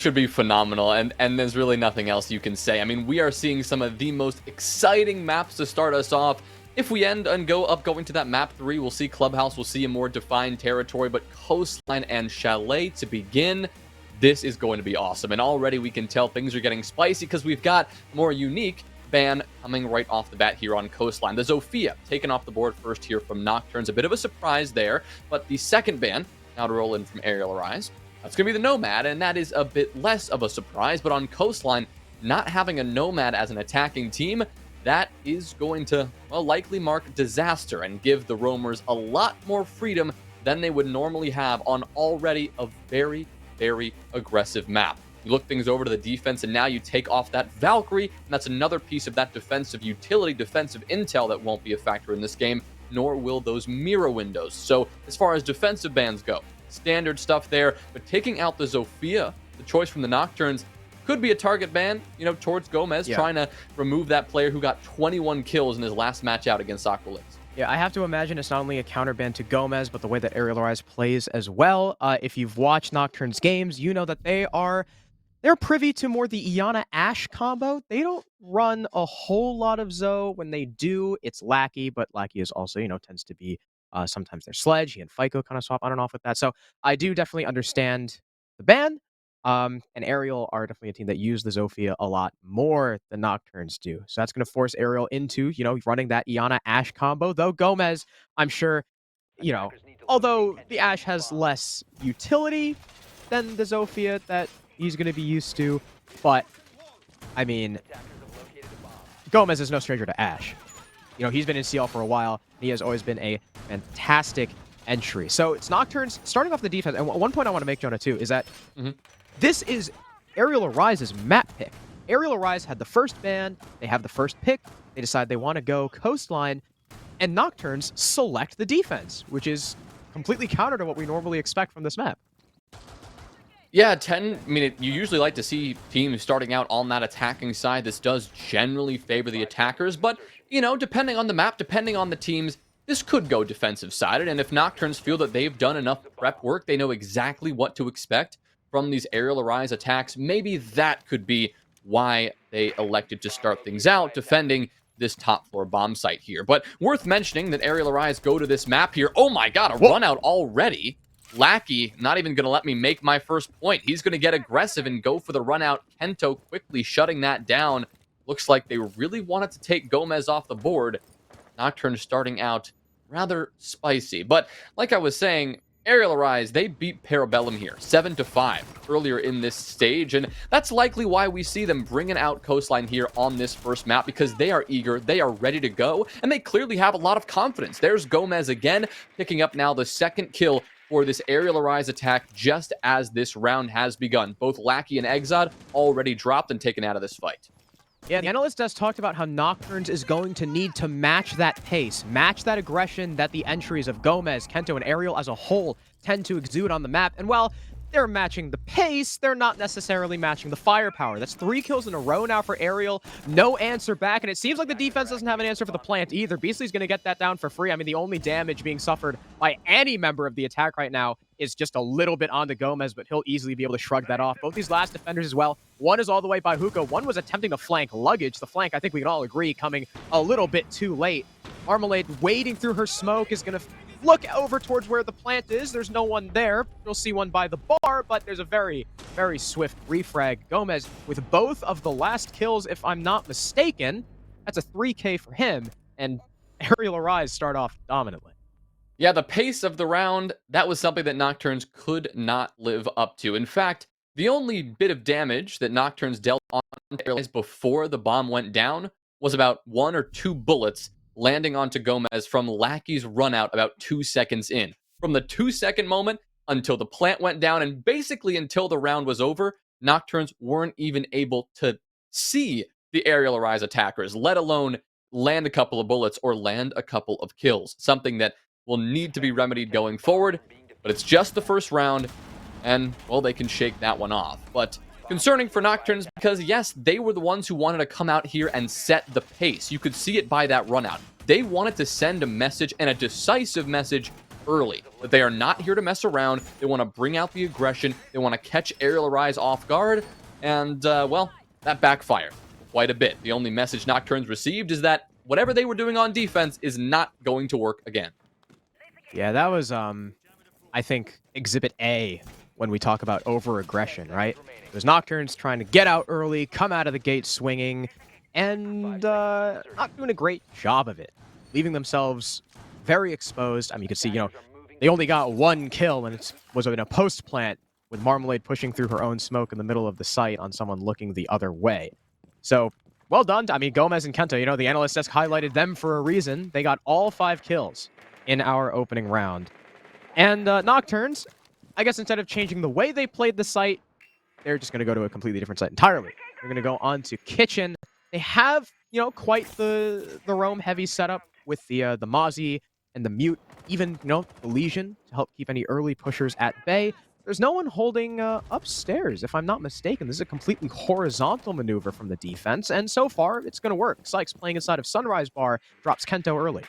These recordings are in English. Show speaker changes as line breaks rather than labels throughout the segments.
Should be phenomenal, and there's really nothing else you can say. I mean, we are seeing some of the most exciting maps to start us off. If we end and go up going to that map 3, we'll see Clubhouse, we'll see a more defined territory, but Coastline and Chalet to begin, this is going to be awesome. And already we can tell things are getting spicy because we've got more unique ban coming right off the bat here on Coastline. The Zofia taken off the board first here from Nokturns, a bit of a surprise there, but the second ban now to roll in from Arial Arise. That's going to be the Nomad, and that is a bit less of a surprise, but on Coastline, not having a Nomad as an attacking team, that is going to, well, likely mark disaster and give the roamers a lot more freedom than they would normally have on already a very, very aggressive map. You look things over to the defense, and now you take off that Valkyrie, and that's another piece of that defensive utility, defensive intel that won't be a factor in this game, nor will those mirror windows. So as far as defensive bans go, standard stuff there, but taking out the Zofia, the choice from the Nokturns, could be a target ban, you know, towards Gomez, trying to remove that player who got 21 kills in his last match out against Aqualix.
Yeah, I have to imagine it's not only a counter ban to Gomez, but the way that Arial Arise plays as well. If you've watched Nocturne's games, you know that they're privy to more the Iana Ashe combo. They don't run a whole lot of Zoe. When they do, it's Lackey, but Lackey is also, you know, tends to be sometimes their Sledge. He and FICO kind of swap on and off with that. So I do definitely understand the ban. And Arial are definitely a team that use the Zofia a lot more than Nocturns do. So that's going to force Arial into, you know, running that Iana Ashe combo. Though Gomez, I'm sure, you know, although the Ashe has less utility than the Zofia that he's going to be used to. But, I mean, Gomez is no stranger to Ashe. You know, he's been in CL for a while. He has always been a fantastic entry. So it's Nocturnes starting off the defense. And one point I want to make, Jonah, too, is that this is Arial Arise's map pick. Arial Arise had the first ban. They have the first pick. They decide they want to go Coastline. And Nocturnes select the defense, which is completely counter to what we normally expect from this map.
Yeah, you usually like to see teams starting out on that attacking side. This does generally favor the attackers, but, you know, depending on the map, depending on the teams, this could go defensive-sided, and if Nocturnes feel that they've done enough prep work, they know exactly what to expect from these Arial Arise attacks, maybe that could be why they elected to start things out, defending this top floor bomb site here. But worth mentioning that Arial Arise go to this map here. Oh my god, a run out already. Lackey not even going to let me make my first point. He's going to get aggressive and go for the run out. Kento quickly shutting that down. Looks like they really wanted to take Gomez off the board. Nocturne starting out rather spicy. But like I was saying, Arial Arise, they beat Parabellum here 7-5 earlier in this stage, and that's likely why we see them bringing out Coastline here on this first map, because they are eager, they are ready to go, and they clearly have a lot of confidence. There's Gomez again, picking up now the second kill for this Arial Arise attack just as this round has begun. Both Lackey and Exod already dropped and taken out of this fight.
Yeah, the analyst has talked about how Nocturnes is going to need to match that pace, match that aggression that the entries of Gomez, Kento, and Arial as a whole tend to exude on the map. And while they're matching the pace, they're not necessarily matching the firepower. That's 3 kills in a row now for Arial. No answer back, and it seems like the defense doesn't have an answer for the plant either. Beastly's going to get that down for free. I mean, the only damage being suffered by any member of the attack right now is just a little bit onto Gomez, but he'll easily be able to shrug that off. Both these last defenders as well. One is all the way by Hookah. One was attempting to flank Luggage. The flank, I think we can all agree, coming a little bit too late. Marmalade wading through her smoke is going to look over towards where the plant is. There's no one there. You'll see one by the bar, but there's a very, very swift refrag. Gomez with both of the last kills, if I'm not mistaken. That's a 3K for him, and Arial Arise start off dominantly.
Yeah, the pace of the round, that was something that Nocturnes could not live up to. In fact, the only bit of damage that Nocturnes dealt on Arial Arise before the bomb went down was about 1 or 2 bullets landing onto Gomez from Lackey's run out about 2 seconds in. From the 2-second moment until the plant went down and basically until the round was over, Nocturnes weren't even able to see the Arial Arise attackers, let alone land a couple of bullets or land a couple of kills. Something that will need to be remedied going forward, but it's just the first round, and, well, they can shake that one off. But concerning for Nocturnes, because yes, they were the ones who wanted to come out here and set the pace. You could see it by that run out. They wanted to send a message, and a decisive message, early. That they are not here to mess around. They want to bring out the aggression. They want to catch Arial Arise off guard. And, well, that backfired quite a bit. The only message Nocturnes received is that whatever they were doing on defense is not going to work again.
Yeah, that was, I think, Exhibit A when we talk about over-aggression, right? It was Nocturnes trying to get out early, come out of the gate swinging, and not doing a great job of it, leaving themselves very exposed. I mean, you can see, they only got one kill, and it was in a post plant with Marmalade pushing through her own smoke in the middle of the site on someone looking the other way. So, well done. I mean, Gomez and Kento, the analyst desk highlighted them for a reason. They got all 5 kills in our opening round. And Nocturnes, I guess instead of changing the way they played the site, they're just going to go to a completely different site entirely. They're going to go on to Kitchen. They have, quite the roam-heavy setup with the Mozzie and the Mute, even, the Legion to help keep any early pushers at bay. There's no one holding upstairs, if I'm not mistaken. This is a completely horizontal maneuver from the defense, and so far, it's going to work. Sykes playing inside of Sunrise Bar drops Kento early.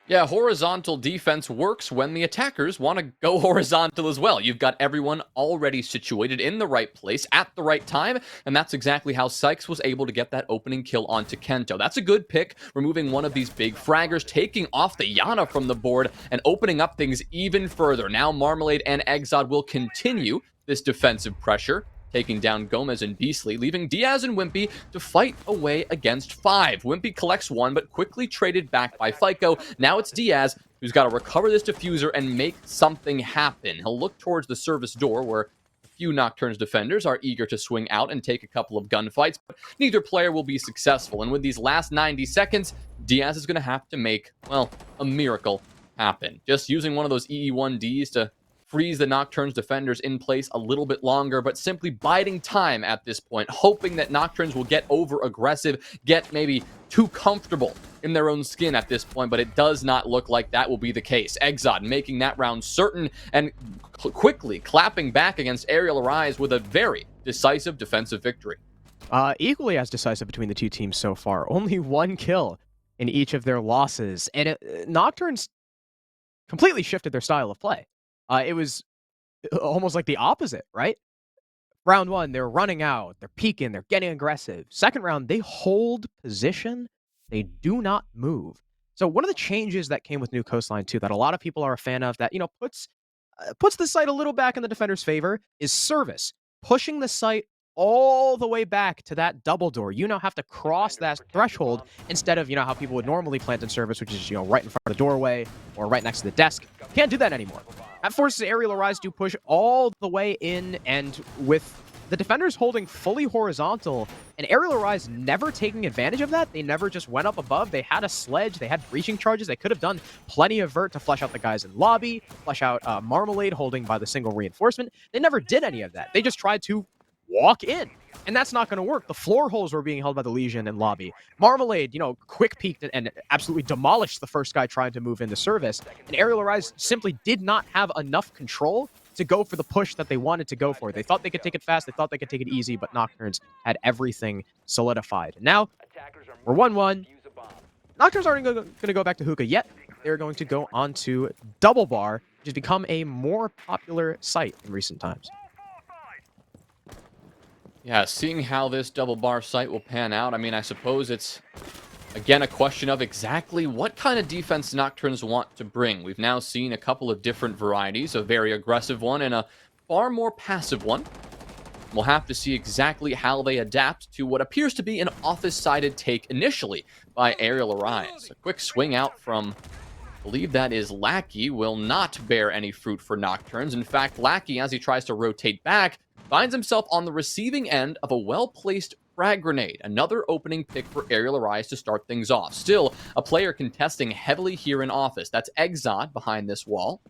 Yeah, horizontal defense works when the attackers want to go horizontal as well. You've got everyone already situated in the right place at the right time, and that's exactly how Sykes was able to get that opening kill onto Kento. That's a good pick, removing one of these big fraggers, taking off the Yana from the board, and opening up things even further. Now Marmalade and Exod will continue this defensive pressure, taking down Gomez and Beastly, leaving Diaz and Wimpy to fight away against 5. Wimpy collects 1, but quickly traded back by FICO. Now it's Diaz who's got to recover this diffuser and make something happen. He'll look towards the service door where a few Nocturnes defenders are eager to swing out and take a couple of gunfights, but neither player will be successful. And with these last 90 seconds, Diaz is going to have to make, well, a miracle happen. Just using one of those EE1Ds to freeze the Nocturnes defenders in place a little bit longer, but simply biding time at this point, hoping that Nocturnes will get over-aggressive, get maybe too comfortable in their own skin at this point, but it does not look like that will be the case. Exod making that round certain and quickly clapping back against Arial Arise with a very decisive defensive victory.
Equally as decisive between the two teams so far. Only 1 kill in each of their losses, and Nocturnes completely shifted their style of play. It was almost like the opposite, right? Round 1, they're running out, they're peeking, they're getting aggressive. Second round, they hold position, they do not move. So one of the changes that came with New Coastline 2 that a lot of people are a fan of that, puts the site a little back in the defender's favor is service. Pushing the site all the way back to that double door. You now have to cross that threshold instead of, how people would normally plant in service, which is, right in front of the doorway or right next to the desk. Can't do that anymore. That forces Arial Arise to push all the way in, and with the defenders holding fully horizontal, and Arial Arise never taking advantage of that. They never just went up above. They had a sledge. They had breaching charges. They could have done plenty of vert to flush out the guys in lobby, flush out Marmalade holding by the single reinforcement. They never did any of that. They just tried to walk in, and that's not going to work. The floor holes were being held by the Legion in lobby. Marmalade, quick peeked and absolutely demolished the first guy trying to move into service, and Arial Arise simply did not have enough control to go for the push that they wanted to go for. They thought they could take it fast, they thought they could take it easy, but Nocturnes had everything solidified. Now, we're 1-1. Nocturnes aren't going to go back to Hookah yet. They're going to go on to Double Bar, which has become a more popular site in recent times.
Yeah, seeing how this Double Bar site will pan out, I mean, I suppose it's, again, a question of exactly what kind of defense Nocturnes want to bring. We've now seen a couple of different varieties, a very aggressive one and a far more passive one. We'll have to see exactly how they adapt to what appears to be an office-sided take initially by Arial Arise. A quick swing out from, I believe that is Lackey, will not bear any fruit for Nocturnes. In fact, Lackey, as he tries to rotate back, finds himself on the receiving end of a well-placed frag grenade. Another opening pick for Arial Arise to start things off. Still, a player contesting heavily here in office. That's Exod behind this wall.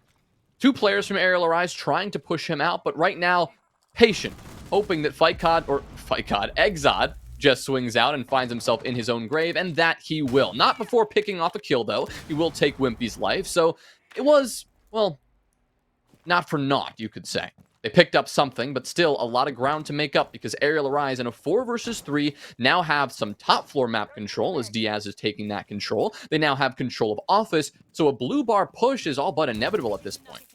2 players from Arial Arise trying to push him out, but right now, patient, hoping that Exod just swings out and finds himself in his own grave, and that he will. Not before picking off a kill, though. He will take Wimpy's life, so it was, well, not for naught, you could say. They picked up something, but still a lot of ground to make up because Arial Arise in a 4 versus 3 now have some top floor map control as Diaz is taking that control. They now have control of office, so a blue bar push is all but inevitable at this point.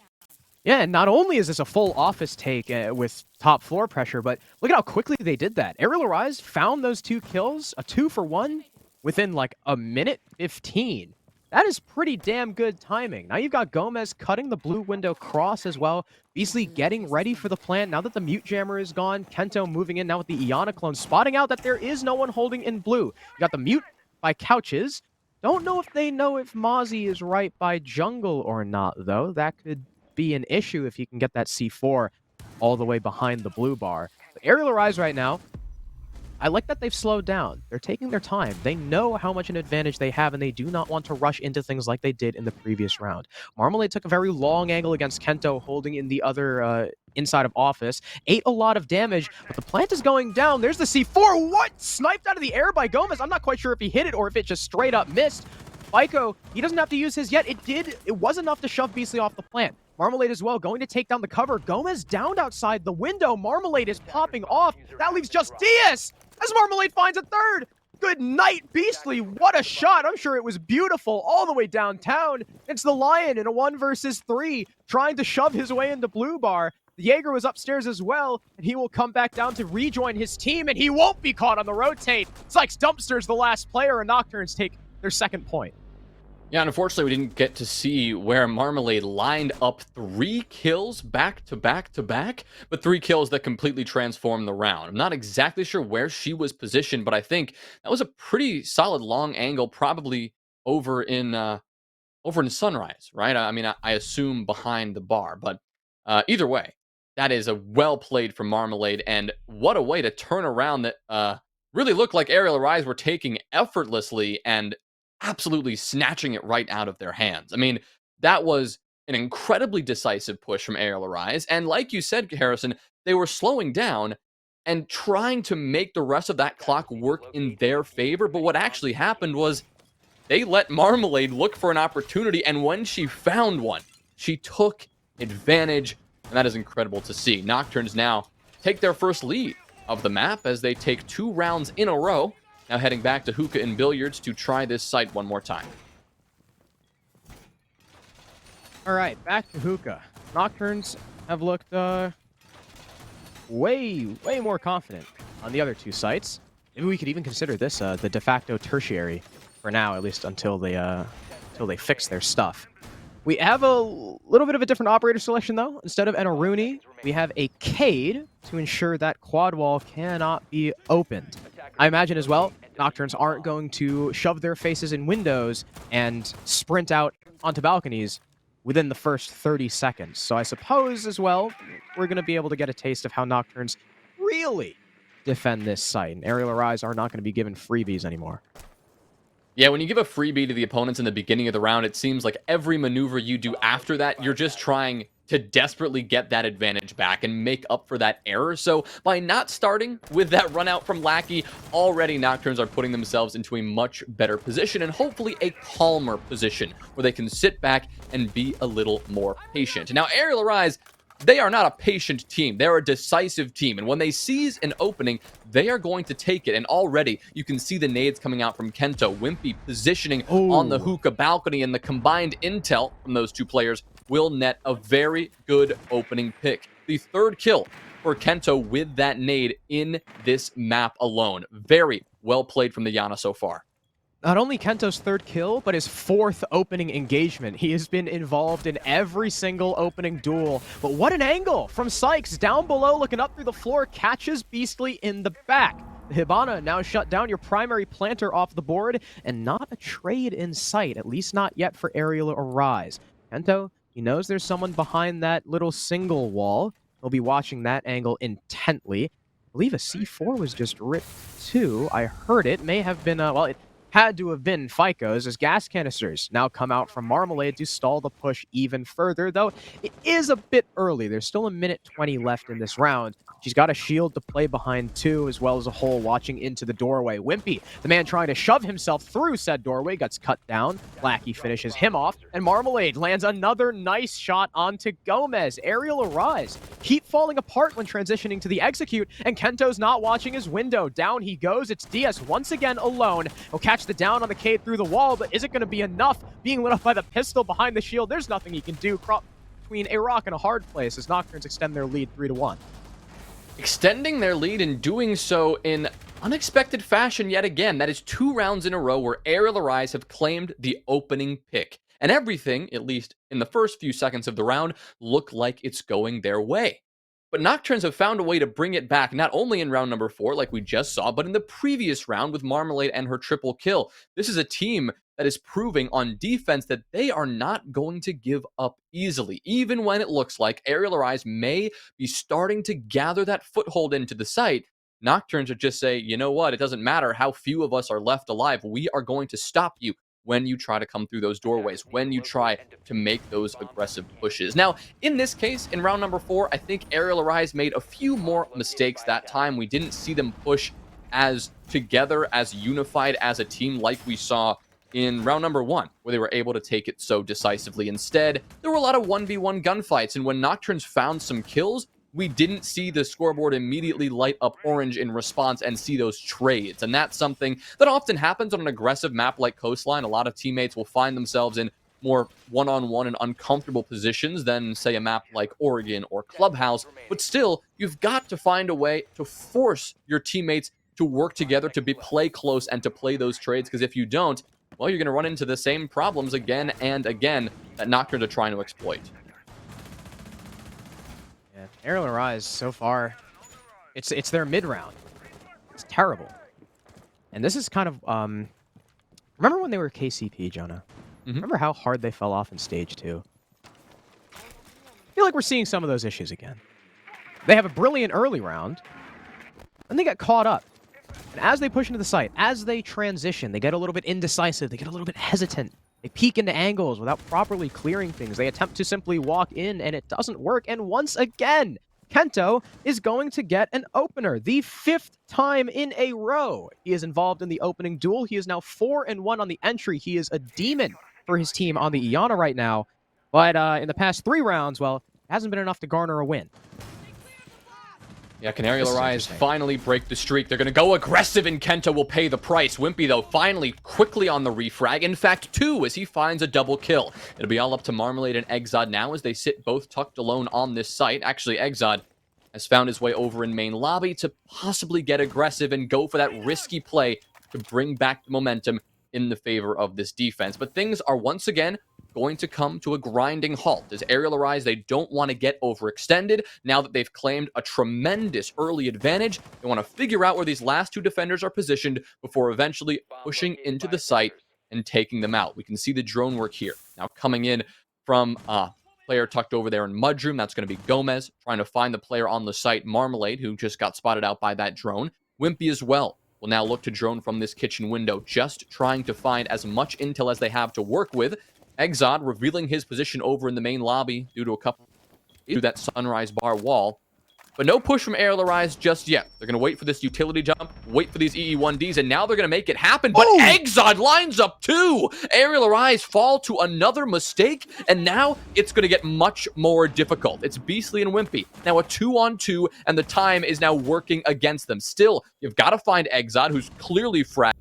Yeah, and not only is this a full office take with top floor pressure, but look at how quickly they did that. Arial Arise found those 2 kills, a 2-for-1, within like a minute 15. That is pretty damn good timing. Now you've got Gomez cutting the blue window cross as well. Beasley getting ready for the plant now that the mute jammer is gone. Kento moving in now with the Iana clone, spotting out that there is no one holding in blue. You got the mute by Couches. Don't know if they know if Mozzie is right by jungle or not, though. That could be an issue if he can get that C4 all the way behind the blue bar. But Arial Arise right now, I like that they've slowed down. They're taking their time. They know how much an advantage they have, and they do not want to rush into things like they did in the previous round. Marmalade took a very long angle against Kento, holding in the other inside of office. Ate a lot of damage, but the plant is going down. There's the C4. What? Sniped out of the air by Gomez. I'm not quite sure if he hit it or if it just straight up missed. Fyco, he doesn't have to use his yet. It was enough to shove Beasley off the plant. Marmalade as well, going to take down the cover. Gomez downed outside the window. Marmalade is popping off. That leaves just Diaz as Marmalade finds a third. Good night, Beasley. What a shot. I'm sure it was beautiful all the way downtown. It's the Lion in a 1 versus 3, trying to shove his way into blue bar. The Jaeger was upstairs as well, and he will come back down to rejoin his team, and he won't be caught on the rotate. Sykes Dumpster's the last player, and Nocturns take their second point.
Yeah, and unfortunately, we didn't get to see where Marmalade lined up 3 kills back to back to back, but 3 kills that completely transformed the round. I'm not exactly sure where she was positioned, but I think that was a pretty solid long angle, probably over in Sunrise, right? I mean, I assume behind the bar, but either way, that is a well played from Marmalade, and what a way to turn around that really looked like Arial Arise were taking effortlessly and absolutely snatching it right out of their hands. I mean, that was an incredibly decisive push from Arial Arise. And like you said, Harrison, they were slowing down and trying to make the rest of that clock work in their favor. But what actually happened was they let Marmalade look for an opportunity. And when she found one, she took advantage. And that is incredible to see. Nocturnes now take their first lead of the map as they take 2 rounds in a row. Now heading back to Hookah and Billiards to try this site one more time.
All right, back to Hookah. Nocturnes have looked way more confident on the other 2 sites. Maybe we could even consider this the de facto tertiary for now, at least until they fix their stuff. We have a little bit of a different operator selection, though. Instead of Enaruni, we have a Cade to ensure that quad wall cannot be opened. I imagine as well, Nocturnes aren't going to shove their faces in windows and sprint out onto balconies within the first 30 seconds. So I suppose as well, we're going to be able to get a taste of how Nocturnes really defend this site. And Arial Arise are not going to be given freebies anymore.
Yeah, when you give a freebie to the opponents in the beginning of the round, it seems like every maneuver you do after that, you're just trying to desperately get that advantage back and make up for that error. So by not starting with that run out from Lackey, already Nocturnes are putting themselves into a much better position and hopefully a calmer position where they can sit back and be a little more patient. Now, Arial Arise, they are not a patient team. They're a decisive team. And when they seize an opening, they are going to take it. And already you can see the nades coming out from Kento. Wimpy positioning on the Hookah balcony, and the combined intel from those 2 players will net a very good opening pick. The 3rd kill for Kento with that nade in this map alone. Very well played from the Yana so far.
Not only Kento's 3rd kill, but his 4th opening engagement. He has been involved in every single opening duel. But what an angle from Sykes down below, looking up through the floor, catches Beastly in the back. The Hibana now shut down your primary planter off the board, and not a trade in sight, at least not yet for Arial Arise. Kento, he knows there's someone behind that little single wall. He'll be watching that angle intently. I believe a C4 was just ripped too. I heard it. May have been, well, had to have been FICO's, as gas canisters now come out from Marmalade to stall the push even further, though it is a bit early. There's still a minute 20 left in this round. She's got a shield to play behind two, as well as a hole watching into the doorway. Wimpy, the man trying to shove himself through said doorway, gets cut down. Lackey finishes him off, and Marmalade lands another nice shot onto Gomez. Arial Arise keep falling apart when transitioning to the execute, and Kento's not watching his window. Down he goes. It's DS once again alone. He'll catch the down on the Cade through the wall, but is it going to be enough? Being lit up by the pistol behind the shield, there's nothing he can do. Crop between a rock and a hard place as Nocturns extend their lead 3-1.
Extending their lead and doing so in unexpected fashion yet again. That is 2 rounds in a row where Arial Arise have claimed the opening pick. And everything, at least in the first few seconds of the round, look like it's going their way. But Nocturns have found a way to bring it back, not only in round number 4, like we just saw, but in the previous round with Marmalade and her triple kill. This is a team that is proving on defense that they are not going to give up easily, even when it looks like Arial Arise may be starting to gather that foothold into the site. Nocturns would just say, you know what, it doesn't matter how few of us are left alive, we are going to stop you when you try to come through those doorways, when you try to make those aggressive pushes. Now, in this case, in round number 4, I think Arial Arise made a few more mistakes that time. We didn't see them push as together, as unified as a team like we saw in round number 1, where they were able to take it so decisively. Instead, there were a lot of 1v1 gunfights, and when Nocturns found some kills, we didn't see the scoreboard immediately light up orange in response and see those trades. And that's something that often happens on an aggressive map like Coastline. A lot of teammates will find themselves in more one-on-one and uncomfortable positions than, say, a map like Oregon or Clubhouse. But still, you've got to find a way to force your teammates to work together, to play close and to play those trades, because if you don't, well, you're going to run into the same problems again and again that Nocturnes are trying to exploit.
Yeah, Arial Arise so far, it's their mid round. It's terrible, and this is kind of remember when they were KCP, Jonah? Remember how hard they fell off in stage 2? I feel like we're seeing some of those issues again. They have a brilliant early round, and they get caught up. And as they push into the site, as they transition, they get a little bit indecisive, they get a little bit hesitant. They peek into angles without properly clearing things. They attempt to simply walk in, and it doesn't work. And once again, Kento is going to get an opener, the 5th time in a row. He is involved in the opening duel. He is now 4-1 on the entry. He is a demon for his team on the Iana right now. But in the past 3 rounds, well, it hasn't been enough to garner a win.
Yeah, can Arial Arise finally break the streak? They're going to go aggressive, and Kento will pay the price. Wimpy, though, finally quickly on the refrag. In fact, 2 as he finds a double kill. It'll be all up to Marmalade and Exod now as they sit both tucked alone on this site. Actually, Exod has found his way over in main lobby to possibly get aggressive and go for that risky play to bring back the momentum in the favor of this defense. But things are once again going to come to a grinding halt. As Arial Arise, they don't want to get overextended. Now that they've claimed a tremendous early advantage, they want to figure out where these last 2 defenders are positioned before eventually pushing into the site and taking them out. We can see the drone work here. Now coming in from player tucked over there in Mudroom, that's going to be Gomez, trying to find the player on the site, Marmalade, who just got spotted out by that drone. Wimpy as well will now look to drone from this kitchen window, just trying to find as much intel as they have to work with. Exod revealing his position over in the main lobby due to that sunrise bar wall. But no push from Arial Arise just yet. They're going to wait for this utility jump, wait for these EE1Ds, and now they're going to make it happen. But Exod lines up 2! Arial Arise fall to another mistake, and now it's going to get much more difficult. It's Beastly and Wimpy. Now a 2-on-2, and the time is now working against them. Still, you've got to find Exod, who's clearly fragged.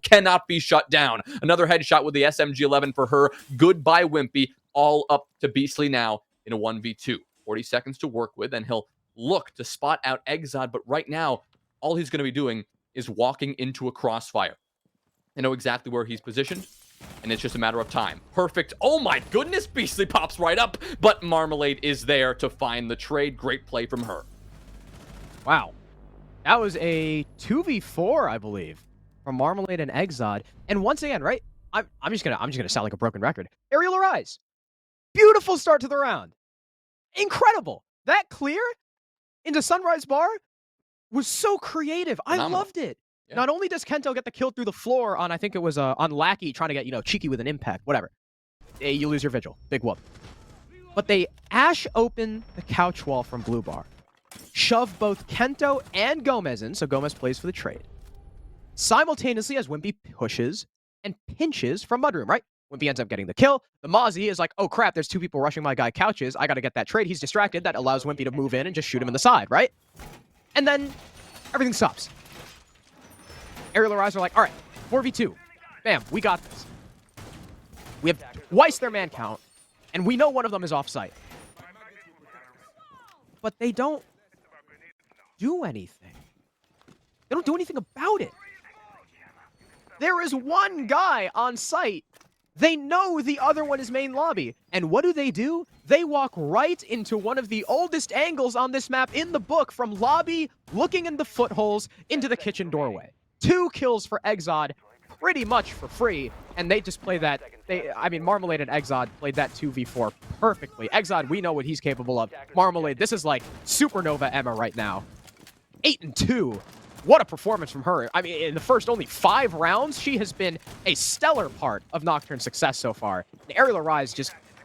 Cannot be shut down. Another headshot with the SMG-11 for her. Goodbye, Wimpy. All up to Beastly now in a 1v2. 40 seconds to work with, and he'll look to spot out Exod, but right now, all he's going to be doing is walking into a crossfire. I know exactly where he's positioned, and it's just a matter of time. Perfect. Oh my goodness, Beastly pops right up, but Marmalade is there to find the trade. Great play from her.
Wow. That was a 2v4, I believe, from Marmalade and Exod. And once again, right? I'm just gonna sound like a broken record. Arial Arise. Beautiful start to the round. Incredible. That clear into Sunrise Bar was so creative.
Phenomenal.
I loved it.
Yeah.
Not only does Kento get the kill through the floor on, I think it was on Lackey trying to get, cheeky with an impact, whatever. You lose your vigil. Big whoop. But they Ash open the couch wall from Blue Bar. Shove both Kento and Gomez in, so Gomez plays for the trade. Simultaneously as Wimpy pushes and pinches from Mudroom, right? Wimpy ends up getting the kill. The Mozzie is like, oh crap, there's two people rushing my guy Couches. I gotta get that trade. He's distracted. That allows Wimpy to move in and just shoot him in the side, right? And then everything stops. Arial Arise are like, all right, 4v2. Bam, we got this. We have twice their man count, and we know one of them is off-site. But they don't do anything. They don't do anything about it. There is one guy on site. They know the other one is main lobby. And what do? They walk right into one of the oldest angles on this map in the book, from lobby, looking in the footholes, into the kitchen doorway. 2 kills for Exod, pretty much for free. And they just play that. Marmalade and Exod played that 2v4 perfectly. Exod, we know what he's capable of. Marmalade, this is like Supernova Emma right now. 8-2. What a performance from her. I mean, in the first only 5 rounds, she has been a stellar part of Nocturne's success so far. And Arial Arise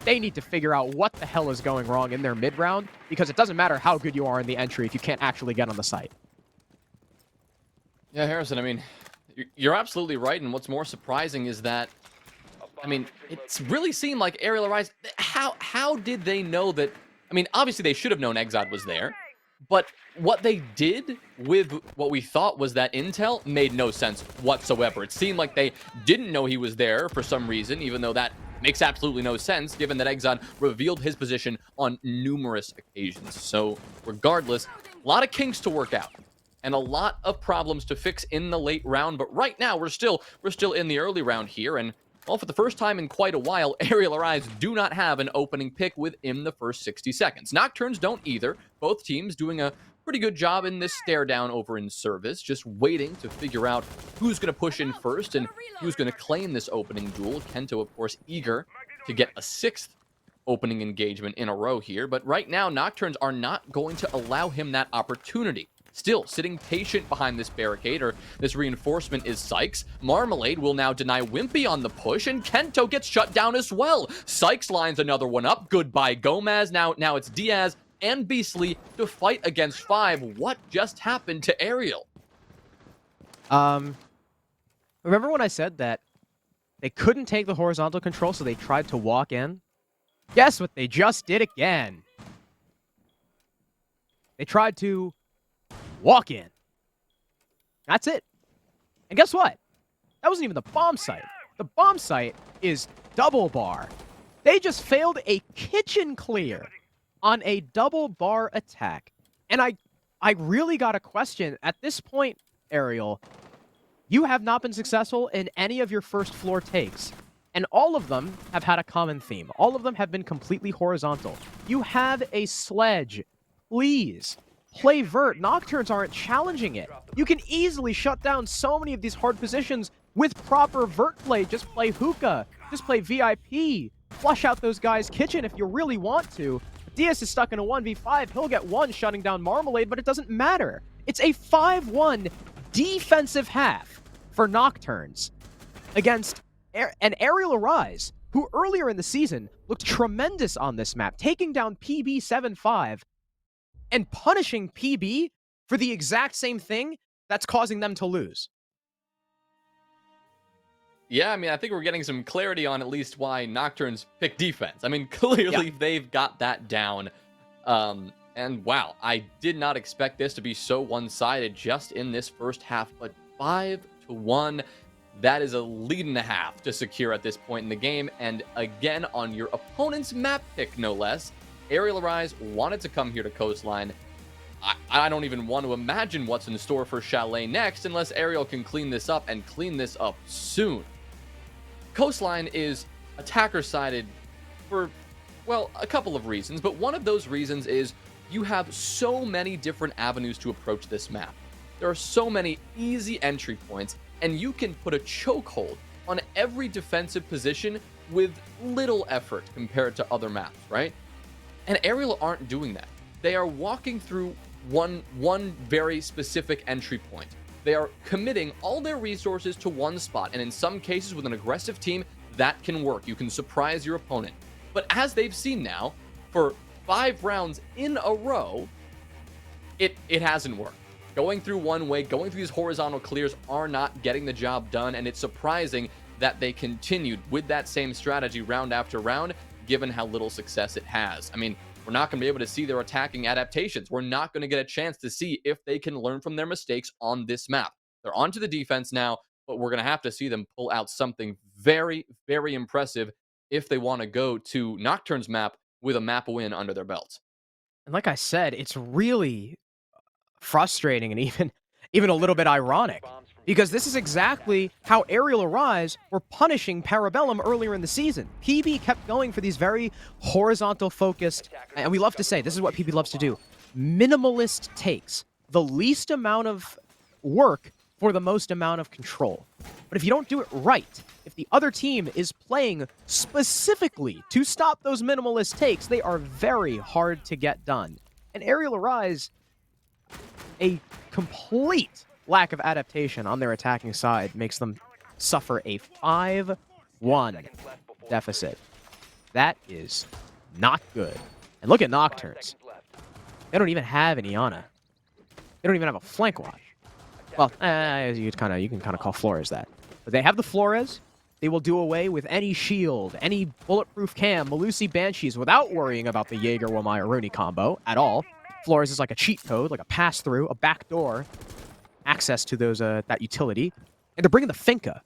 they need to figure out what the hell is going wrong in their mid-round, because it doesn't matter how good you are in the entry if you can't actually get on the site.
Yeah, Harrison, I mean, you're absolutely right, and what's more surprising is that, I mean, it's really seemed like Arial Arise, how did they know that, I mean, obviously they should have known Exod was there, but what they did with what we thought was that intel made no sense whatsoever. It seemed like they didn't know he was there for some reason, even though that makes absolutely no sense, given that Exod revealed his position on numerous occasions. So, regardless, a lot of kinks to work out, and a lot of problems to fix in the late round. But right now, we're still in the early round here, and well, for the first time in quite a while, Arial Arise do not have an opening pick within the first 60 seconds. Nocturnes don't either. Both teams doing a pretty good job in this stare down over in service, just waiting to figure out who's going to push in first and who's going to claim this opening duel. Kento, of course, eager to get a 6th opening engagement in a row here, but right now, Nocturnes are not going to allow him that opportunity. Still sitting patient behind this barricade, or this reinforcement, is Sykes. Marmalade will now deny Wimpy on the push, and Kento gets shut down as well. Sykes lines another one up. Goodbye, Gomez. Now it's Diaz and Beastly to fight against 5. What just happened to Arial?
Remember when I said that they couldn't take the horizontal control, so they tried to walk in? Guess what they just did again? They tried to walk in. That's it. And guess what? That wasn't even the bomb site. The bomb site is double bar. They just failed a kitchen clear on a double bar attack. And I really got a question. At this point, Arial, you have not been successful in any of your first floor takes. And all of them have had a common theme. All of them have been completely horizontal. You have a sledge. Please play vert. Nocturnes aren't challenging it. You can easily shut down so many of these hard positions with proper vert play. Just play hookah. Just play VIP. Flush out those guys' kitchen if you really want to. Diaz is stuck in a 1v5. He'll get 1 shutting down Marmalade, but it doesn't matter. It's a 5-1 defensive half for Nocturnes against an Arial Arise, who earlier in the season looked tremendous on this map, taking down PB 7-5 and punishing PB for the exact same thing that's causing them to lose.
Yeah, I mean, I think we're getting some clarity on at least why Nocturnes pick defense. I mean, clearly they've got that down. And wow, I did not expect this to be so one-sided just in this first half, but 5-1, that is a lead and a half to secure at this point in the game. And again, on your opponent's map pick, no less, Arial Arise wanted to come here to Coastline. I don't even want to imagine what's in store for Chalet next unless Arial can clean this up and clean this up soon. Coastline is attacker-sided for, well, a couple of reasons, but one of those reasons is you have so many different avenues to approach this map. There are so many easy entry points, and you can put a chokehold on every defensive position with little effort compared to other maps, right? And Arial aren't doing that. They are walking through one very specific entry point. They are committing all their resources to one spot, and in some cases, with an aggressive team, that can work. You can surprise your opponent. But as they've seen now, for 5 rounds in a row, it hasn't worked. Going through one way, going through these horizontal clears are not getting the job done, and it's surprising that they continued with that same strategy round after round, given how little success it has. I mean, we're not going to be able to see their attacking adaptations. We're not going to get a chance to see if they can learn from their mistakes on this map. They're onto the defense now, but we're going to have to see them pull out something very, very impressive if they want to go to Nocturne's map with a map win under their belts.
And like I said, it's really frustrating and even a little bit ironic, because this is exactly how Arial Arise were punishing Parabellum earlier in the season. PB kept going for these very horizontal focused, and we love to say this is what PB loves to do, minimalist takes, the least amount of work for the most amount of control. But if you don't do it right, if the other team is playing specifically to stop those minimalist takes, they are very hard to get done. And Arial Arise, a complete lack of adaptation on their attacking side, makes them suffer a 5-1 deficit. That is not good. And look at Nocturns. They don't even have an Iana. They don't even have a flank watch. Well, you can kind of call Flores that. But they have the Flores. They will do away with any shield, any bulletproof cam, Melusi Banshees without worrying about the Jaeger-Wamaya Rooney combo at all. Flores is like a cheat code, like a pass-through, a backdoor access to those that utility. And they're bringing the Finka.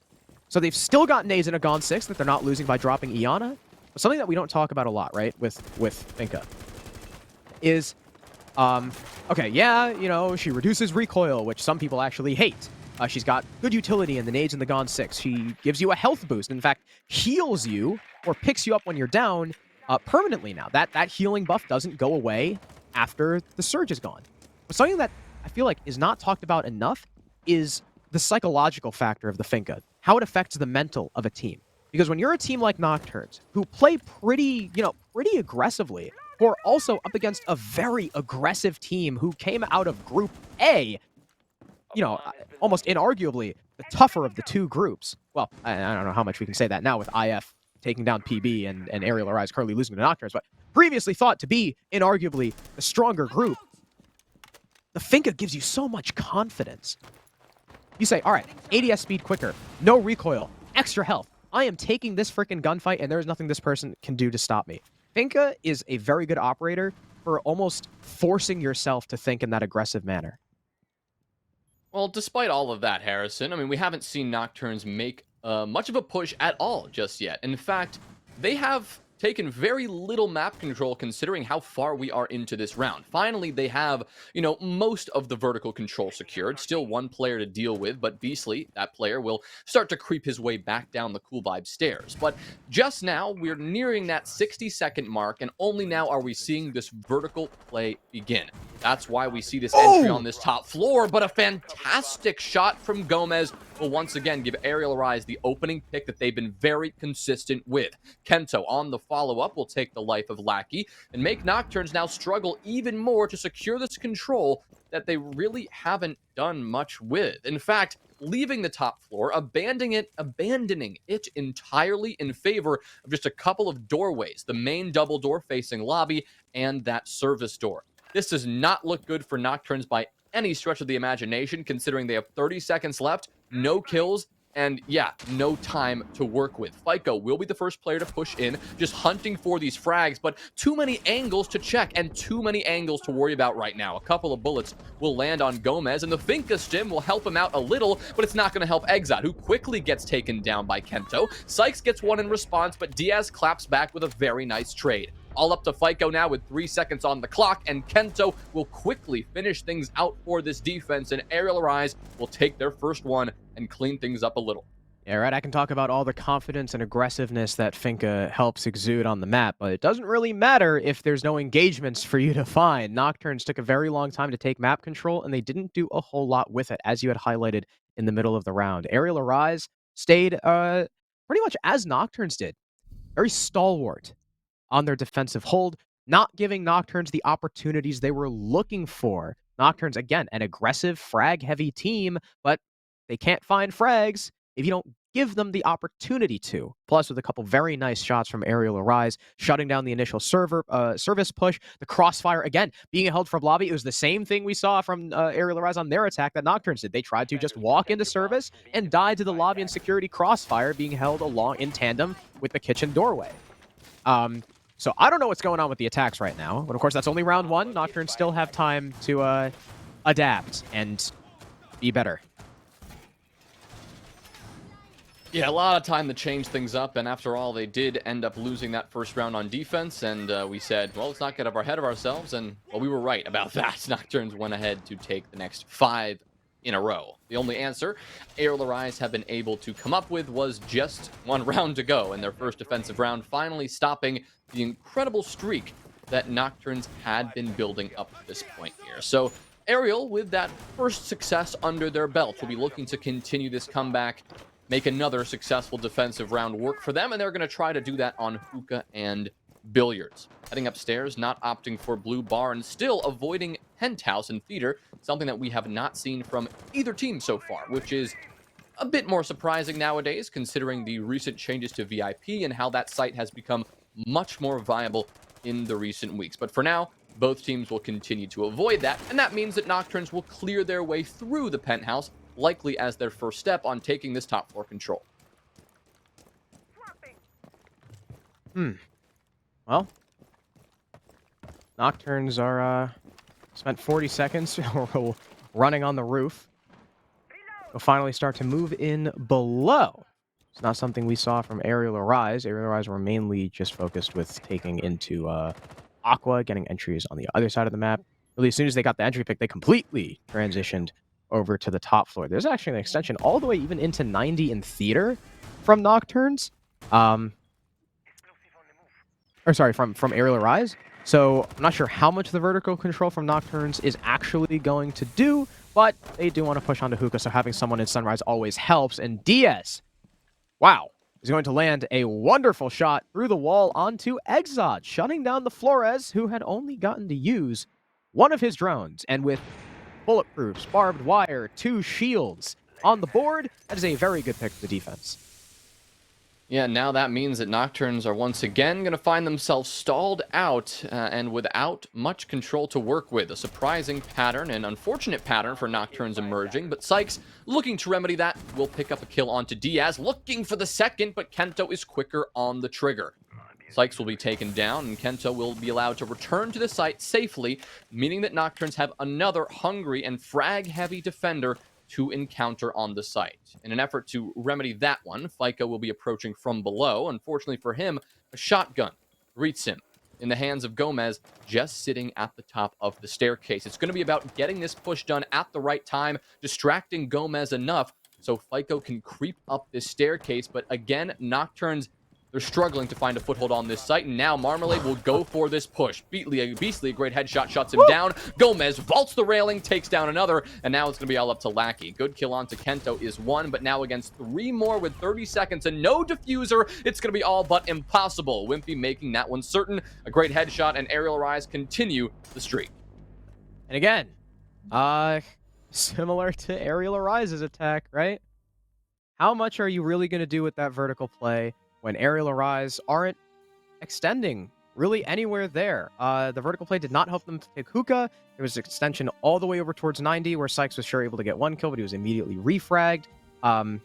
So they've still got nades in a Gone 6 that they're not losing by dropping Iana. But something that we don't talk about a lot, right, with Finka is, okay, yeah, you know, she reduces recoil, which some people actually hate. She's got good utility in the nades and the Gone 6. She gives you a health boost. In fact, heals you or picks you up when you're down permanently now. That healing buff doesn't go away after the surge is gone. But something that I feel like is not talked about enough is the psychological factor of the Finka, how it affects the mental of a team. Because when you're a team like Nocturns, who play pretty aggressively, who are also up against a very aggressive team who came out of Group A, almost inarguably the tougher of the two groups. Well, I don't know how much we can say that now with IF taking down PB and Arial Arise currently losing to Nocturnes, but previously thought to be inarguably the stronger group. The Finka gives you so much confidence. You say, all right, ADS speed quicker, no recoil, extra health. I am taking this freaking gunfight, and there is nothing this person can do to stop me. Finka is a very good operator for almost forcing yourself to think in that aggressive manner.
Well, despite all of that, Harrison, I mean, we haven't seen Nocturnes make much of a push at all just yet. In fact, they have taken very little map control considering how far we are into this round. Finally, they have, most of the vertical control secured. Still one player to deal with, but Beastly, that player, will start to creep his way back down the Cool Vibe stairs. But just now, we're nearing that 60-second mark, and only now are we seeing this vertical play begin. That's why we see this entry on this top floor, but a fantastic shot from Gomez will once again give Arial Arise the opening pick that they've been very consistent with. Kento on the follow-up will take the life of Lackey and make Nocturnes now struggle even more to secure this control that they really haven't done much with. In fact, leaving the top floor, abandoning it entirely in favor of just a couple of doorways, the main double door facing lobby and that service door. This does not look good for Nocturnes by any stretch of the imagination, considering they have 30 seconds left, no kills, and yeah, no time to work with. FICO will be the first player to push in, just hunting for these frags, but too many angles to check and too many angles to worry about right now. A couple of bullets will land on Gomez, and the Finka stim will help him out a little, but it's not going to help Exot, who quickly gets taken down by Kento. Sykes gets one in response, but Diaz claps back with a very nice trade. All up to FICO now with 3 seconds on the clock, and Kento will quickly finish things out for this defense, and Arial Arise will take their first one and clean things up a little.
Yeah, right, I can talk about all the confidence and aggressiveness that Finka helps exude on the map, but it doesn't really matter if there's no engagements for you to find. Nocturnes took a very long time to take map control, and they didn't do a whole lot with it, as you had highlighted in the middle of the round. Arial Arise stayed pretty much as Nocturnes did, very stalwart on their defensive hold, not giving Nocturnes the opportunities they were looking for Nocturnes, again, an aggressive, frag-heavy team, but they can't find frags if you don't give them the opportunity to. Plus, with a couple very nice shots from Arial Arise, shutting down the initial service push, the crossfire, again, being held from lobby. It was the same thing we saw from Arial Arise on their attack that Nocturnes did. They tried to just walk into service and die to the lobby and security crossfire being held along in tandem with the kitchen doorway. So I don't know what's going on with the attacks right now. But of course, that's only round one. Nocturnes still have time to adapt and be better.
Yeah, a lot of time to change things up, and after all, they did end up losing that first round on defense, and we said, well, let's not get up ahead of ourselves, and, well, we were right about that. Nocturnes went ahead to take the next 5 in a row. The only answer Arial Arise have been able to come up with was just 1 round to go in their first defensive round, finally stopping the incredible streak that Nocturnes had been building up to this point here. So Arial, with that first success under their belt, will be looking to continue this comeback, make another successful defensive round work for them, and they're going to try to do that on hookah and billiards. Heading upstairs, not opting for blue bar, and still avoiding penthouse and theater, something that we have not seen from either team so far, which is a bit more surprising nowadays, considering the recent changes to VIP and how that site has become much more viable in the recent weeks. But for now, both teams will continue to avoid that, and that means that Nocturnes will clear their way through the penthouse, likely as their first step on taking this top floor control.
Well, Nocturnes are spent 40 seconds running on the roof. They'll finally start to move in below. It's not something we saw from Arial Arise. Arial Arise were mainly just focused with taking into Aqua, getting entries on the other side of the map. Really, as soon as they got the entry pick, they completely transitioned over to the top floor. There's actually an extension all the way even into 90 in theater from Nocturnes. From Arial Arise. So I'm not sure how much the vertical control from Nocturnes is actually going to do, but they do want to push onto hookah, so having someone in Sunrise always helps. And Diaz, wow, is going to land a wonderful shot through the wall onto Exod, shutting down the Flores, who had only gotten to use one of his drones. And with bulletproofs, barbed wire, 2 shields on the board, that is a very good pick for the defense.
Yeah, now that means that Nocturnes are once again going to find themselves stalled out and without much control to work with. A surprising pattern, an unfortunate pattern for Nocturnes emerging, but Sykes, looking to remedy that, will pick up a kill onto Diaz, looking for the second, but Kento is quicker on the trigger. Sykes will be taken down, and Kento will be allowed to return to the site safely, meaning that Nocturnes have another hungry and frag-heavy defender to encounter on the site. In an effort to remedy that one, FICO will be approaching from below. Unfortunately for him, a shotgun greets him in the hands of Gomez, just sitting at the top of the staircase. It's going to be about getting this push done at the right time, distracting Gomez enough so FICO can creep up this staircase. But again, Nocturnes, they're struggling to find a foothold on this site, and now Marmalade will go for this push. Beastly, a great headshot, shuts him down. Gomez vaults the railing, takes down another, and now it's going to be all up to Lackey. Good kill onto Kento is 1, but now against 3 more with 30 seconds and no diffuser, it's going to be all but impossible. Wimpy making that one certain. A great headshot, and Arial Arise continue the streak.
And again, similar to Arial Arise's attack, right? How much are you really going to do with that vertical play when Arial Arise aren't extending really anywhere there? The vertical play did not help them to take hookah. There was an extension all the way over towards 90, where Sykes was sure able to get 1 kill, but he was immediately refragged. And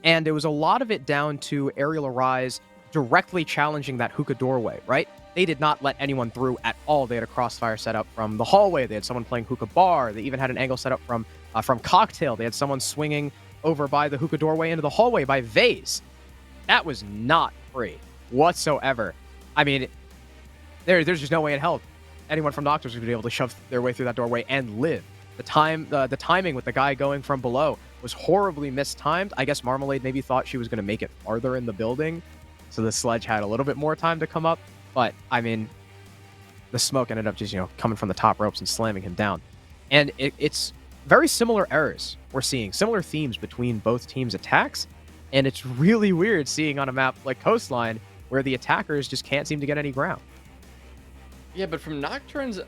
it was a lot of it down to Arial Arise directly challenging that hookah doorway, right? They did not let anyone through at all. They had a crossfire set up from the hallway. They had someone playing hookah bar. They even had an angle set up from Cocktail. They had someone swinging over by the hookah doorway into the hallway by Vase. That was not free whatsoever. I mean, there's just no way in hell anyone from Nocturnes would be able to shove their way through that doorway and live. The timing with the guy going from below was horribly mistimed. I guess Marmalade maybe thought she was going to make it farther in the building, so the sledge had a little bit more time to come up. But, I mean, the smoke ended up just, coming from the top ropes and slamming him down. And it's very similar errors we're seeing, similar themes between both teams' attacks. And it's really weird seeing on a map like Coastline where the attackers just can't seem to get any ground.
Yeah, but from Nocturnes,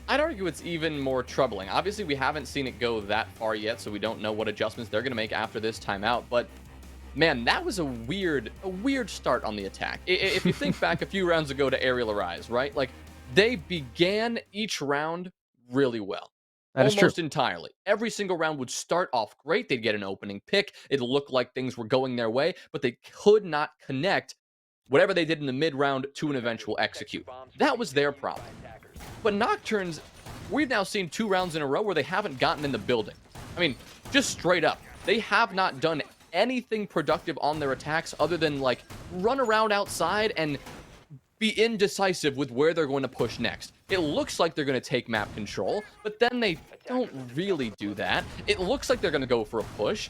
I'd argue it's even more troubling. Obviously, we haven't seen it go that far yet, so we don't know what adjustments they're going to make after this timeout. But man, that was a weird start on the attack. If you think back a few rounds ago to Arial Arise, right? Like they began each round really well.
That is true.
Almost entirely. Every single round would start off great. They'd get an opening pick. It looked like things were going their way, but they could not connect whatever they did in the mid round to an eventual execute. That was their problem. But Nocturns, we've now seen 2 rounds in a row where they haven't gotten in the building. I mean, just straight up, they have not done anything productive on their attacks other than like run around outside and be indecisive with where they're going to push next. It looks like they're going to take map control, but then they don't really do that. It looks like they're going to go for a push,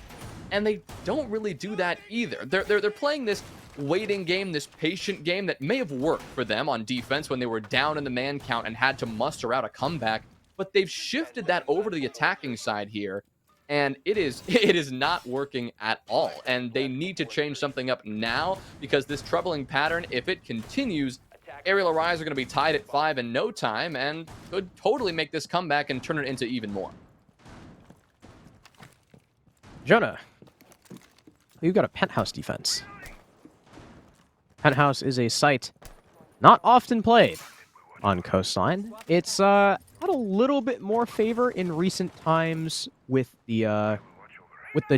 and they don't really do that either. They're playing this waiting game, this patient game that may have worked for them on defense when they were down in the man count and had to muster out a comeback, but they've shifted that over to the attacking side here, and it is not working at all. And they need to change something up now, because this troubling pattern, if it continues, Arial Arise are going to be tied at 5 in no time and could totally make this comeback and turn it into even more.
Jonah, you've got a penthouse defense. Penthouse is a site not often played on Coastline. It's got a little bit more favor in recent times with the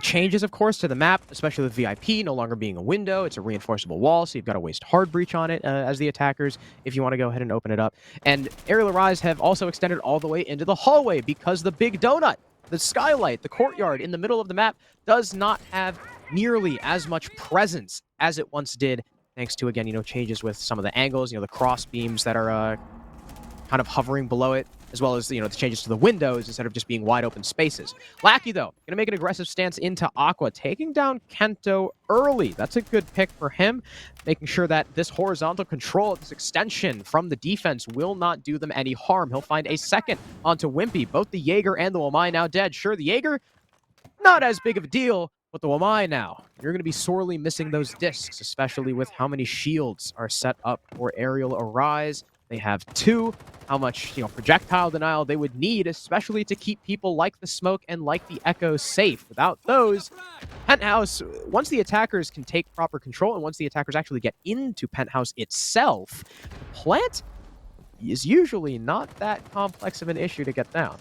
changes, of course, to the map, especially with VIP no longer being a window. It's a reinforceable wall, so you've got to waste hard breach on it as the attackers if you want to go ahead and open it up. And Arial Arise have also extended all the way into the hallway because the big donut, the skylight, the courtyard in the middle of the map does not have nearly as much presence as it once did, thanks to, again, changes with some of the angles, the cross beams that are kind of hovering below it, as well as, the changes to the windows instead of just being wide open spaces. Lackey, though, going to make an aggressive stance into Aqua, taking down Kento early. That's a good pick for him, making sure that this horizontal control, this extension from the defense will not do them any harm. He'll find a second onto Wimpy. Both the Jaeger and the Wamai now dead. Sure, the Jaeger, not as big of a deal, but the Wamai now, you're going to be sorely missing those discs, especially with how many shields are set up for Arial Arise. They have 2. How much, projectile denial they would need, especially to keep people like the Smoke and like the Echo safe. Without those, Penthouse, once the attackers can take proper control and once the attackers actually get into Penthouse itself, the plant is usually not that complex of an issue to get down.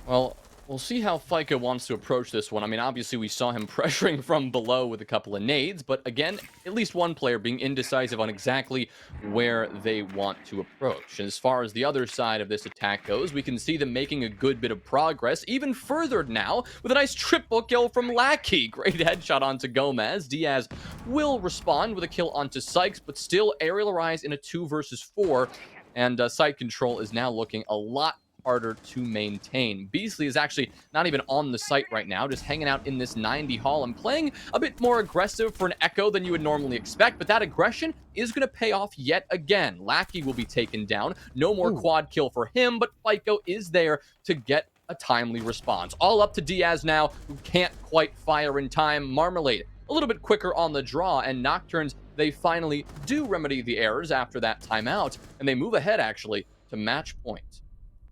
Well, we'll see how FICA wants to approach this one. I mean, obviously, we saw him pressuring from below with a couple of nades, but again, at least one player being indecisive on exactly where they want to approach. And as far as the other side of this attack goes, we can see them making a good bit of progress, even furthered now, with a nice triple kill from Lackey. Great headshot onto Gomez. Diaz will respond with a kill onto Sykes, but still Arial Arise in a 2 versus 4, and site control is now looking a lot harder to maintain. Beasley is actually not even on the site right now, just hanging out in this 90 hall and playing a bit more aggressive for an Echo than you would normally expect, but that aggression is going to pay off yet again. Lackey will be taken down. No more quad kill for him, but FICO is there to get a timely response. All up to Diaz now, who can't quite fire in time. Marmalade a little bit quicker on the draw, and Nocturns, they finally do remedy the errors after that timeout, and they move ahead, actually, to match point.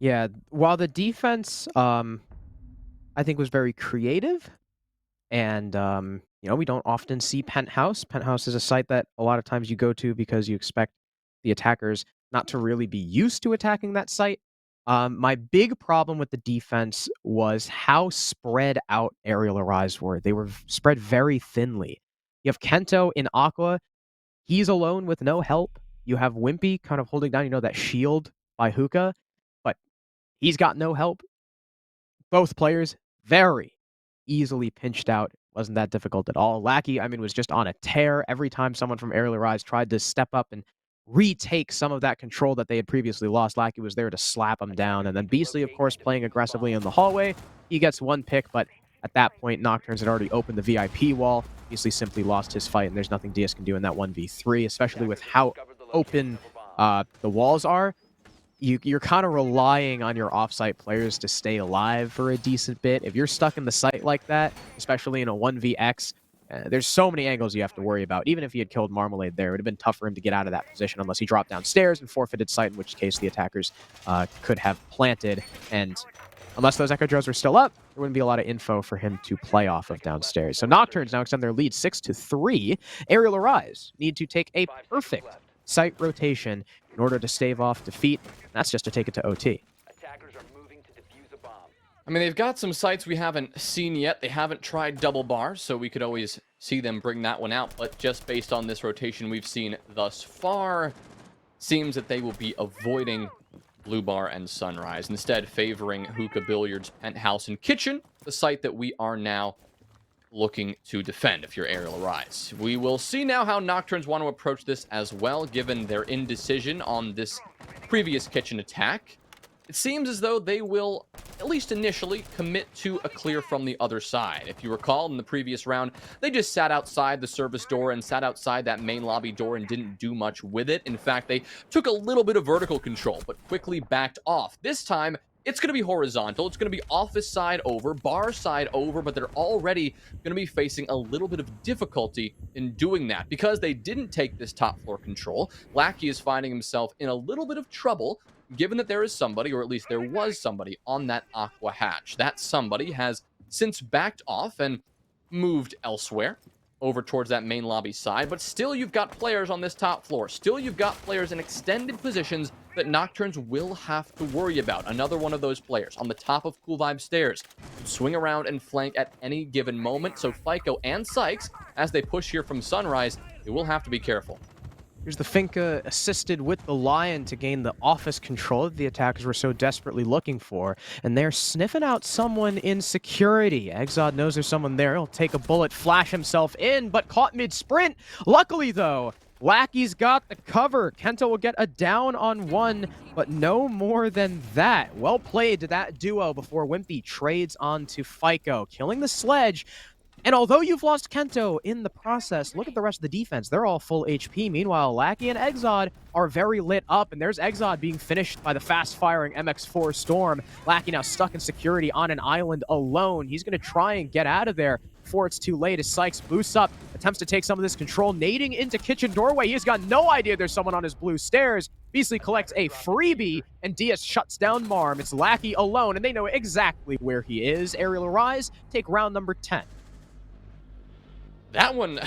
Yeah, while the defense, I think, was very creative, and, we don't often see Penthouse. Penthouse is a site that a lot of times you go to because you expect the attackers not to really be used to attacking that site. My big problem with the defense was how spread out Arial Arise were. They were spread very thinly. You have Kento in Aqua. He's alone with no help. You have Wimpy kind of holding down, that shield by Hookah, but he's got no help. Both players very easily pinched out. Wasn't that difficult at all. Lackey, was just on a tear. Every time someone from Arial Arise tried to step up and retake some of that control that they had previously lost, Lackey was there to slap him down. And then Beasley, of course, playing aggressively in the hallway. He gets 1 pick, but at that point, Nocturns had already opened the VIP wall. Beasley simply lost his fight, and there's nothing Diaz can do in that 1v3, especially with how open the walls are. You're kind of relying on your offsite players to stay alive for a decent bit. If you're stuck in the site like that, especially in a 1vx, There's so many angles you have to worry about. Even if he had killed Marmalade there, it would have been tough for him to get out of that position unless he dropped downstairs and forfeited sight, in which case the attackers could have planted. And unless those Echo Drones were still up, there wouldn't be a lot of info for him to play off of downstairs. So Nocturnes now extend their lead 6-3. Aerial Arise need to take a perfect site rotation in order to stave off defeat. That's just to take it to OT.
I mean, they've got some sites we haven't seen yet. They haven't tried double bars, so we could always see them bring that one out. But just based on this rotation we've seen thus far, seems that they will be avoiding Blue Bar and Sunrise, instead favoring Hookah, Billiards, Penthouse, and Kitchen, the site that we are now looking to defend if you're Arial Arise. We will see now how Nocturnes want to approach this as well, given their indecision on this previous Kitchen attack. It seems as though they will, at least initially, commit to a clear from the other side. If you recall, in the previous round, they just sat outside the service door and sat outside that main lobby door and didn't do much with it. In fact, they took a little bit of vertical control, but quickly backed off. This time, it's going to be horizontal. It's going to be office side over, bar side over, but they're already going to be facing a little bit of difficulty in doing that because they didn't take this top floor control. Lackey is finding himself in a little bit of trouble, given that there is somebody, or at least there was somebody, on that Aqua hatch. That somebody has since backed off and moved elsewhere, over towards that main lobby side, but still you've got players on this top floor. Still you've got players in extended positions that Nocturnes will have to worry about. Another one of those players on the top of Cool Vibe stairs. Swing around and flank at any given moment, so FICO and Sykes, as they push here from Sunrise, they will have to be careful.
Here's the Finka assisted with the Lion to gain the office control that the attackers were so desperately looking for. And they're sniffing out someone in security. Exod knows there's someone there. He'll take a bullet, flash himself in, but caught mid-sprint. Luckily, though, Lackey's got the cover. Kento will get a down on one, but no more than that. Well played to that duo before Wimpy trades on to FICO, killing the Sledge. And although you've lost Kento in the process, look at the rest of the defense. They're all full HP. Meanwhile, Lackey and Exod are very lit up, and there's Exod being finished by the fast-firing MX-4 Storm. Lackey now stuck in security on an island alone. He's going to try and get out of there before it's too late as Sykes boosts up, attempts to take some of this control, nading into kitchen doorway. He's got no idea there's someone on his blue stairs. Beastly collects a freebie, and Diaz shuts down Marm. It's Lackey alone, and they know exactly where he is. Arial Arise take round number 10.
That one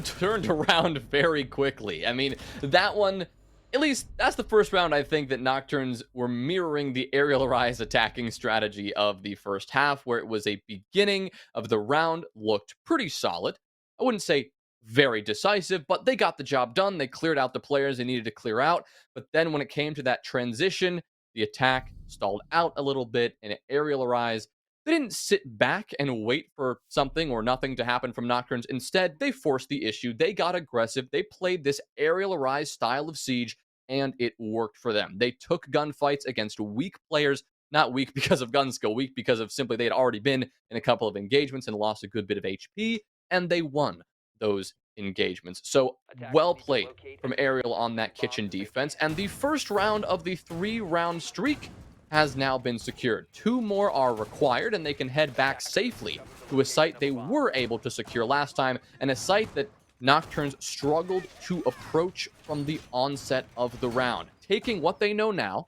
turned around very quickly. I mean, that one, at least that's the first round I think that Nocturnes were mirroring the Arial Arise attacking strategy of the first half, where it was a beginning of the round, looked pretty solid. I wouldn't say very decisive, but they got the job done. They cleared out the players they needed to clear out. But then when it came to that transition, the attack stalled out a little bit, and Arial Arise, they didn't sit back and wait for something or nothing to happen from Nocturnes. Instead, they forced the issue. They got aggressive. They played this Arial Arise style of siege, and it worked for them. They took gunfights against weak players, not weak because of gun skill, weak because of simply they had already been in a couple of engagements and lost a good bit of HP, and they won those engagements. So well played from Arial on that kitchen defense. And the first round of the 3-round streak has now been secured. 2 more are required, and they can head back safely to a site they were able to secure last time, and a site that Nocturnes struggled to approach from the onset of the round. Taking what they know now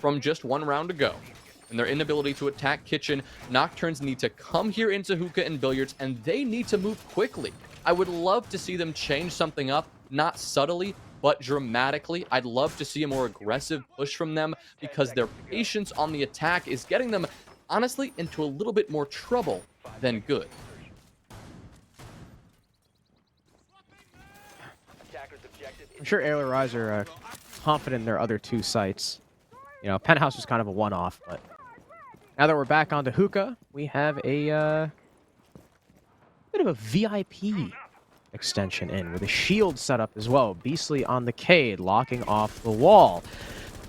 from just 1 round ago, and their inability to attack kitchen, Nocturnes need to come here into Hookah and Billiards, and they need to move quickly. I would love to see them change something up, not subtly, but dramatically. I'd love to see a more aggressive push from them, because their patience on the attack is getting them, honestly, into a little bit more trouble than good.
I'm sure Arial Arise are confident in their other 2 sites. You know, Penthouse was kind of a one-off, but now that we're back onto Hookah, we have a bit of a VIP extension in with a shield setup as well. Beastly on the Cade, locking off the wall.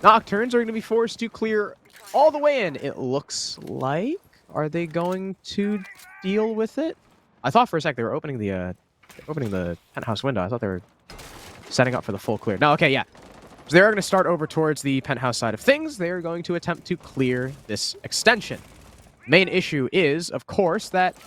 Nocturnes are going to be forced to clear all the way in, it looks like. Are they going to deal with it? I thought for a sec they were opening the penthouse window. I thought they were setting up for the full clear. No, okay, yeah. So they're going to start over towards the penthouse side of things. They're going to attempt to clear this extension. Main issue is, of course, that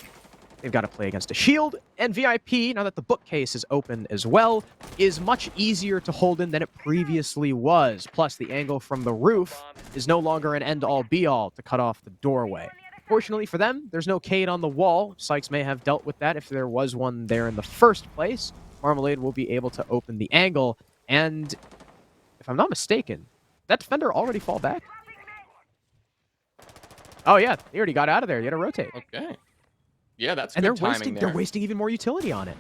They've got to play against a shield, and VIP, now that the bookcase is open as well, is much easier to hold in than it previously was. Plus, the angle from the roof is no longer an end-all be-all to cut off the doorway. Fortunately for them, there's no Cade on the wall. Sykes may have dealt with that if there was one there in the first place. Marmalade will be able to open the angle, and if I'm not mistaken, that defender already fall back? Oh yeah, he already got out of there. You had to rotate.
Okay. Yeah, that's
And
good timing there.
they're wasting even more utility on it.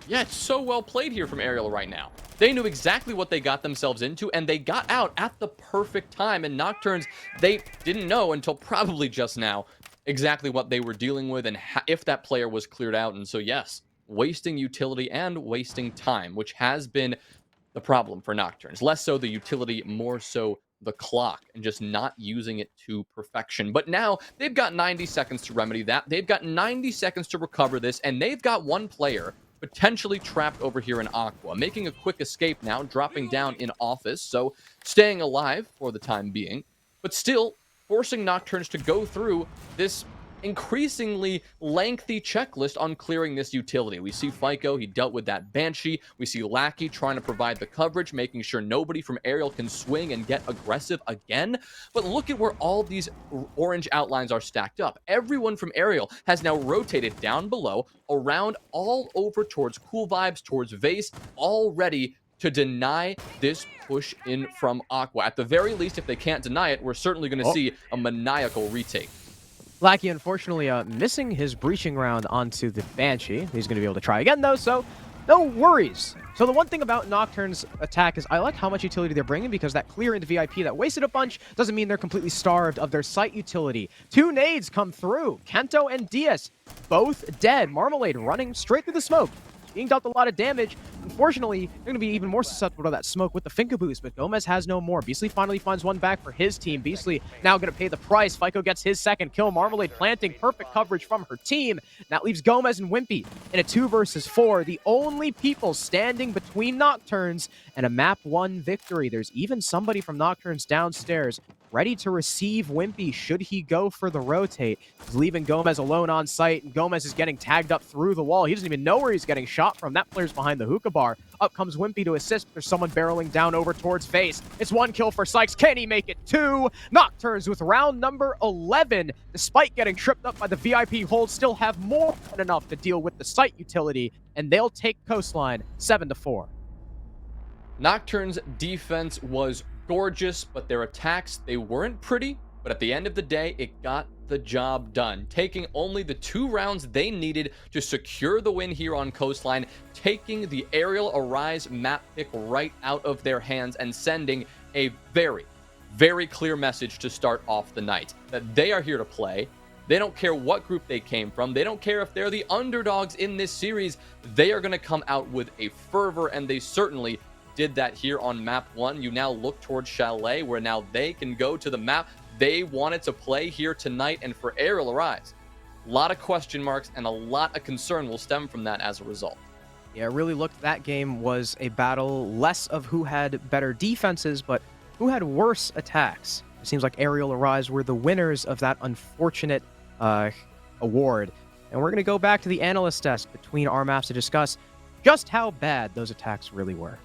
Yeah, it's so well played here from Arial right now. They knew exactly what they got themselves into, and they got out at the perfect time. And Nocturns, they didn't know until probably just now exactly what they were dealing with and if that player was cleared out. And so, yes, wasting utility and wasting time, which has been the problem for Nocturns. Less so the utility, more so the clock, and just not using it to perfection. But now they've got 90 seconds to remedy that. They've got 90 seconds to recover this, and they've got one player potentially trapped over here in Aqua, making a quick escape now, dropping down in Office, so staying alive for the time being, but still forcing Nocturns to go through this increasingly lengthy checklist on clearing this utility. We see FICO, he dealt with that Banshee. We see Lackey trying to provide the coverage, making sure nobody from Arial can swing and get aggressive again. But look at where all these orange outlines are stacked up. Everyone from Arial has now rotated down below, around, all over towards Cool Vibes, towards Vase, all ready to deny this push in from Aqua. At the very least, if they can't deny it, we're certainly going to see a maniacal retake.
Lackey, unfortunately, missing his breaching round onto the Banshee. He's going to be able to try again, though, so no worries. So the one thing about Nocturne's attack is I like how much utility they're bringing, because that clear into VIP that wasted a bunch doesn't mean they're completely starved of their sight utility. 2 nades come through. Kento and Diaz both dead. Marmalade running straight through the smoke, being dealt a lot of damage. Unfortunately, they're going to be even more susceptible to that smoke with the Finka boost, but Gomez has no more. Beastly finally finds one back for his team. Beastly now going to pay the price. FICO gets his second kill. Marmalade planting perfect coverage from her team. That leaves Gomez and Wimpy in a 2 versus 4. The only people standing between Nocturns and a map 1 victory. There's even somebody from Nocturns downstairs ready to receive Wimpy should he go for the rotate. He's leaving Gomez alone on site, and Gomez is getting tagged up through the wall. He doesn't even know where he's getting shot from. That player's behind the hookah bar. Up comes Wimpy to assist. There's someone barreling down over towards Face. It's 1 kill for Sykes. Can he make it 2? Nocturns with round number 11, despite getting tripped up by the VIP hold, still have more than enough to deal with the sight utility, and they'll take Coastline 7-4.
Nocturne's defense was gorgeous, but their attacks, they weren't pretty, but at the end of the day, it got the job done, taking only the 2 rounds they needed to secure the win here on Coastline, taking the Arial Arise map pick right out of their hands and sending a very, very clear message to start off the night, that they are here to play. They don't care what group they came from. They don't care if they're the underdogs in this series. They are going to come out with a fervor, and they certainly did that here on map 1. You now look towards Chalet, where now they can go to the map they wanted to play here tonight. And for Arial Arise, a lot of question marks and a lot of concern will stem from that as a result.
Yeah, it really looked that game was a battle less of who had better defenses, but who had worse attacks. It seems like Arial Arise were the winners of that unfortunate award. And we're going to go back to the analyst desk between our maps to discuss just how bad those attacks really were.